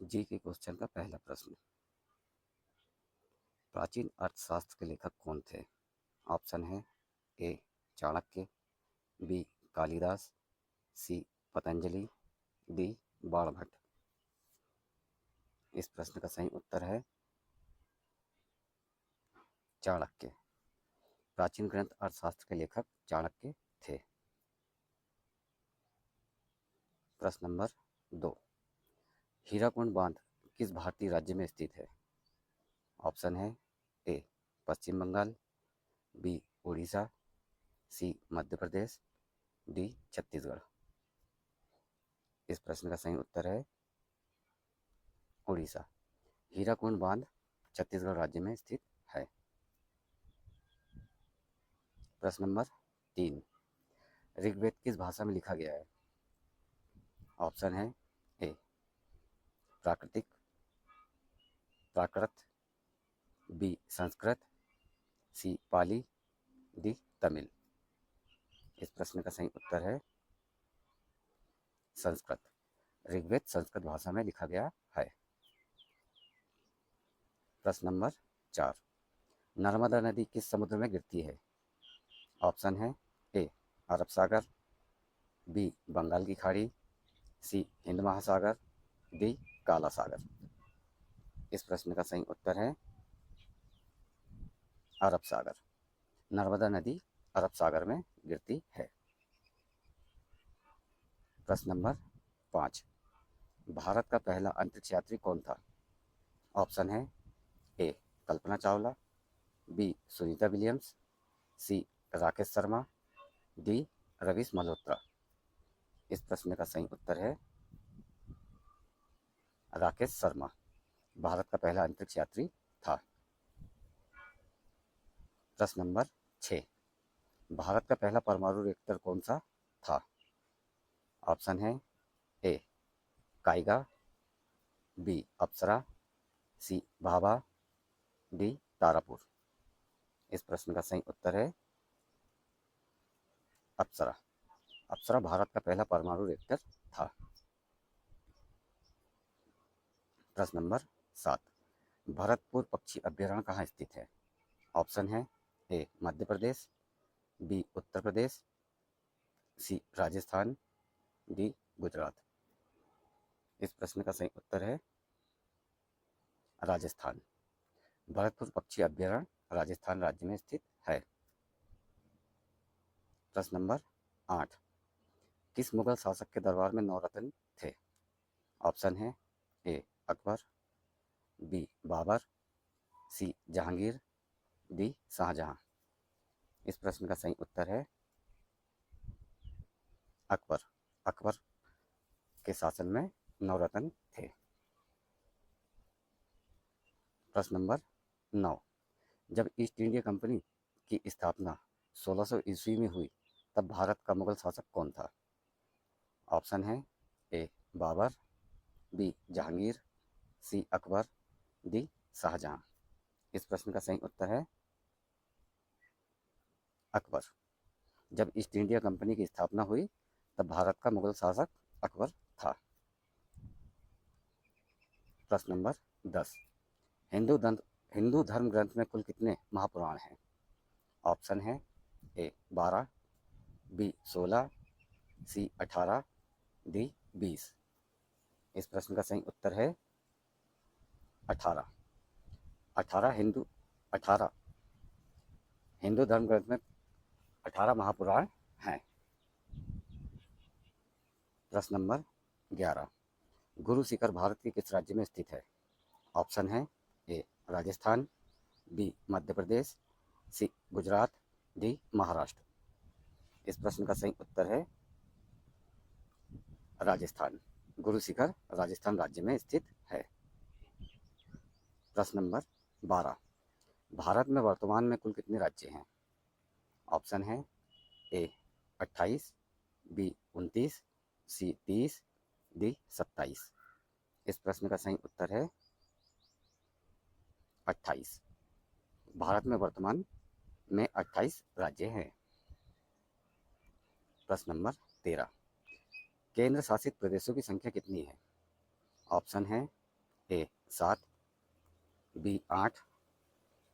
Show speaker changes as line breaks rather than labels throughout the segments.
जी के क्वेश्चन का पहला प्रश्न, प्राचीन अर्थशास्त्र के लेखक कौन थे? ऑप्शन है ए चाणक्य, बी कालिदास, सी पतंजलि, डी बाणभट्ट। इस प्रश्न का सही उत्तर है चाणक्य। प्राचीन ग्रंथ अर्थशास्त्र के लेखक चाणक्य थे। प्रश्न नंबर 2, हीराकुंड बांध किस भारतीय राज्य में स्थित है? ऑप्शन है ए पश्चिम बंगाल, बी उड़ीसा, सी मध्य प्रदेश, डी छत्तीसगढ़। इस प्रश्न का सही उत्तर है उड़ीसा। हीराकुंड बांध छत्तीसगढ़ राज्य में स्थित है। प्रश्न नंबर 3, ऋग्वेद किस भाषा में लिखा गया है? ऑप्शन है ए प्राकृतिक, प्राकृत, बी संस्कृत, सी पाली, डी तमिल। इस प्रश्न का सही उत्तर है संस्कृत। ऋग्वेद संस्कृत भाषा में लिखा गया है। प्रश्न नंबर 4, नर्मदा नदी किस समुद्र में गिरती है? ऑप्शन है ए अरब सागर, बी बंगाल की खाड़ी, सी हिंद महासागर, डी काला सागर। इस प्रश्न का सही उत्तर है अरब सागर। नर्मदा नदी अरब सागर में गिरती है। प्रश्न नंबर 5, भारत का पहला अंतरिक्ष यात्री कौन था? ऑप्शन है ए कल्पना चावला, बी सुनीता विलियम्स, सी राकेश शर्मा, डी रवीश मल्होत्रा। इस प्रश्न का सही उत्तर है राकेश शर्मा। भारत का पहला अंतरिक्ष यात्री था। प्रश्न नंबर 6, भारत का पहला परमाणु रिएक्टर कौन सा था? ऑप्शन है ए काइगा, बी अप्सरा, सी भाभा, डी तारापुर। इस प्रश्न का सही उत्तर है अप्सरा। अप्सरा भारत का पहला परमाणु रिएक्टर था। प्रश्न नंबर 7, भरतपुर पक्षी अभ्यारण्य कहाँ स्थित है? ऑप्शन है ए मध्य प्रदेश, बी उत्तर प्रदेश, सी राजस्थान, डी गुजरात। इस प्रश्न का सही उत्तर है राजस्थान। भरतपुर पक्षी अभ्यारण्य राजस्थान राज्य में स्थित है। प्रश्न नंबर 8, किस मुगल शासक के दरबार में 9 रत्न थे? ऑप्शन है ए अकबर, बी बाबर, सी जहांगीर, डी शाहजहां। इस प्रश्न का सही उत्तर है अकबर। अकबर के शासन में 9 रत्न थे। प्रश्न नंबर 9, जब ईस्ट इंडिया कंपनी की स्थापना 1600 ईस्वी में हुई तब भारत का मुगल शासक कौन था? ऑप्शन है ए बाबर, बी जहांगीर, सी अकबर, डी शाहजहां। इस प्रश्न का सही उत्तर है अकबर। जब ईस्ट इंडिया कंपनी की स्थापना हुई तब भारत का मुगल शासक अकबर था। प्रश्न नंबर 10, हिंदू धर्म ग्रंथ में कुल कितने महापुराण हैं? ऑप्शन है ए 12, बी 16, सी 18, डी 20। इस प्रश्न का सही उत्तर है 18। 18 हिंदू धर्म ग्रंथ में 18 महापुराण हैं। प्रश्न नंबर 11, गुरु शिखर भारत के किस राज्य में स्थित है? ऑप्शन है ए राजस्थान, बी मध्य प्रदेश, सी गुजरात, डी महाराष्ट्र। इस प्रश्न का सही उत्तर है राजस्थान। गुरु शिखर राजस्थान राज्य में स्थित है। प्रश्न नंबर 12, भारत में वर्तमान में कुल कितने राज्य हैं? ऑप्शन है ए 28, बी 29, सी 30, डी 27। इस प्रश्न का सही उत्तर है 28। भारत में वर्तमान में 28 राज्य हैं। प्रश्न नंबर 13, केंद्र शासित प्रदेशों की संख्या कितनी है? ऑप्शन है ए 7, बी 8,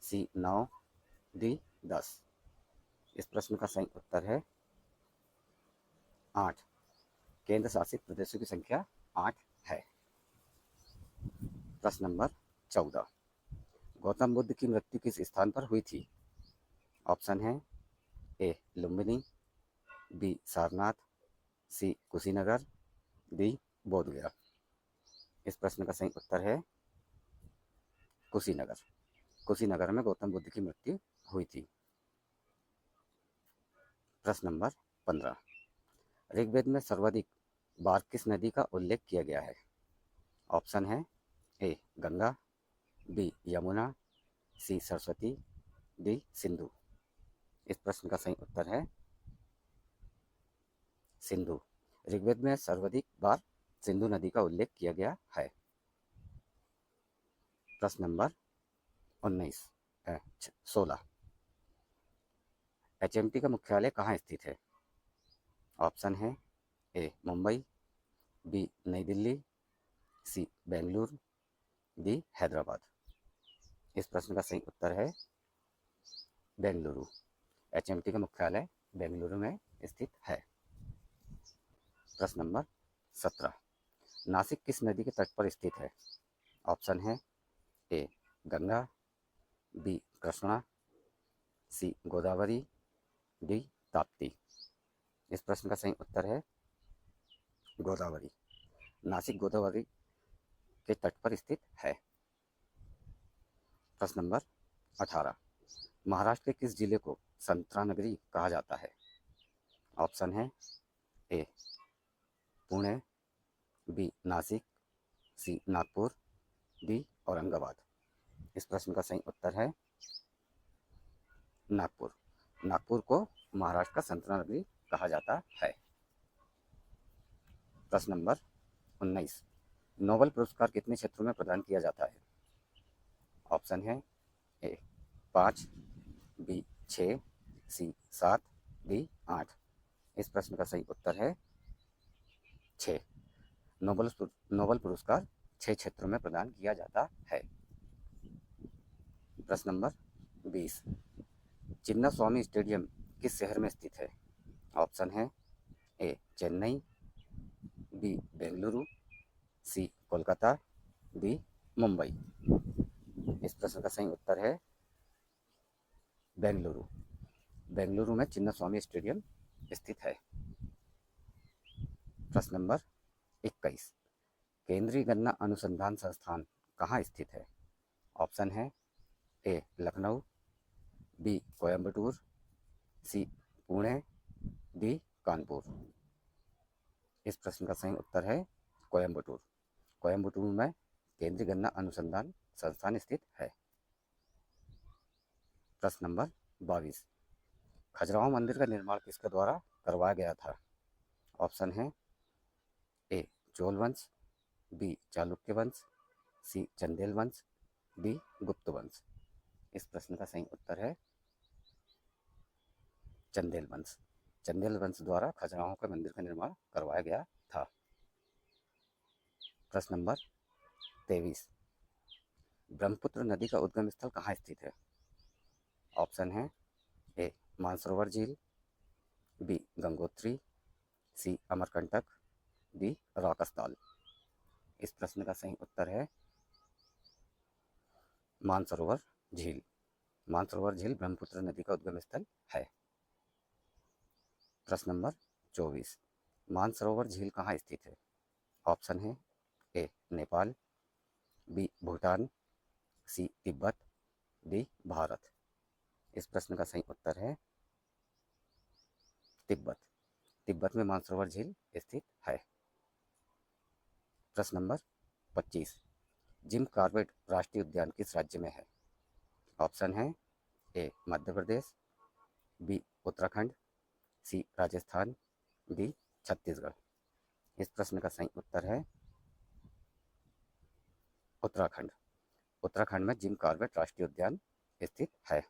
सी 9, डी 10। इस प्रश्न का सही उत्तर है 8। केंद्र शासित प्रदेशों की संख्या 8 है। प्रश्न नंबर 14। गौतम बुद्ध की मृत्यु किस स्थान पर हुई थी? ऑप्शन है ए लुम्बिनी, बी सारनाथ, सी कुशीनगर, डी बोध गया। इस प्रश्न का सही उत्तर है कुशीनगर। कुशीनगर में गौतम बुद्ध की मृत्यु हुई थी। प्रश्न नंबर 15। ऋग्वेद में सर्वाधिक बार किस नदी का उल्लेख किया गया है? ऑप्शन है ए गंगा, बी यमुना, सी सरस्वती, डी सिंधु। इस प्रश्न का सही उत्तर है सिंधु। ऋग्वेद में सर्वाधिक बार सिंधु नदी का उल्लेख किया गया है। प्रश्न नंबर 16। एचएमटी का मुख्यालय कहाँ स्थित है? ऑप्शन है ए मुंबई, बी नई दिल्ली, सी बेंगलुरु, डी हैदराबाद। इस प्रश्न का सही उत्तर है बेंगलुरु। एचएमटी का मुख्यालय बेंगलुरु में स्थित है। प्रश्न नंबर 17। नासिक किस नदी के तट पर स्थित है? ऑप्शन है ए गंगा, बी कृष्णा, सी गोदावरी, डी ताप्ती। इस प्रश्न का सही उत्तर है गोदावरी। नासिक गोदावरी के तट पर स्थित है। प्रश्न नंबर 18। महाराष्ट्र के किस जिले को संतरा नगरी कहा जाता है? ऑप्शन है ए पुणे, बी नासिक, सी नागपुर, डी औरंगाबाद। इस प्रश्न का सही उत्तर है नागपुर। नागपुर को महाराष्ट्र का संतरा नगरी कहा जाता है। प्रश्न नंबर 19। नोबेल पुरस्कार कितने क्षेत्रों में प्रदान किया जाता है? ऑप्शन है ए 5, बी 6, सी 7, डी 8। इस प्रश्न का सही उत्तर है 6। नोबेल पुरस्कार 6 क्षेत्रों में प्रदान किया जाता है। प्रश्न नंबर 20। चिन्ना स्वामी स्टेडियम किस शहर में स्थित है? ऑप्शन है ए चेन्नई, बी बेंगलुरु, सी कोलकाता, डी मुंबई। इस प्रश्न का सही उत्तर है बेंगलुरु। बेंगलुरु में चिन्ना स्वामी स्टेडियम स्थित है। प्रश्न नंबर 21। केंद्रीय गन्ना अनुसंधान संस्थान कहाँ स्थित है? ऑप्शन है ए लखनऊ, बी कोयम्बटूर, सी पुणे, डी कानपुर। इस प्रश्न का सही उत्तर है कोयम्बटूर। कोयम्बटूर में केंद्रीय गन्ना अनुसंधान संस्थान स्थित है। प्रश्न नंबर 22। खजुराहो मंदिर का निर्माण किसके द्वारा करवाया गया था? ऑप्शन है ए चोल वंश, बी चालुक्य वंश, सी चंदेल वंश, डी गुप्त वंश। इस प्रश्न का सही उत्तर है चंदेल वंश। चंदेल वंश द्वारा खजुराहो के मंदिर का निर्माण करवाया गया था। प्रश्न नंबर 23। ब्रह्मपुत्र नदी का उद्गम स्थल कहाँ स्थित है? ऑप्शन है ए मानसरोवर झील, बी गंगोत्री, सी अमरकंटक, डी राकस्थल। इस प्रश्न का सही उत्तर है मानसरोवर झील। मानसरोवर झील ब्रह्मपुत्र नदी का उद्गम स्थल है। प्रश्न नंबर 24। मानसरोवर झील कहाँ स्थित है? ऑप्शन है ए नेपाल, बी भूटान, सी तिब्बत, डी भारत। इस प्रश्न का सही उत्तर है तिब्बत। तिब्बत में मानसरोवर झील स्थित है। प्रश्न नंबर 25। जिम कॉर्बेट राष्ट्रीय उद्यान किस राज्य में है? ऑप्शन है ए मध्य प्रदेश, बी उत्तराखंड, सी राजस्थान, डी छत्तीसगढ़। इस प्रश्न का सही उत्तर है उत्तराखंड। उत्तराखंड में जिम कॉर्बेट राष्ट्रीय उद्यान स्थित है।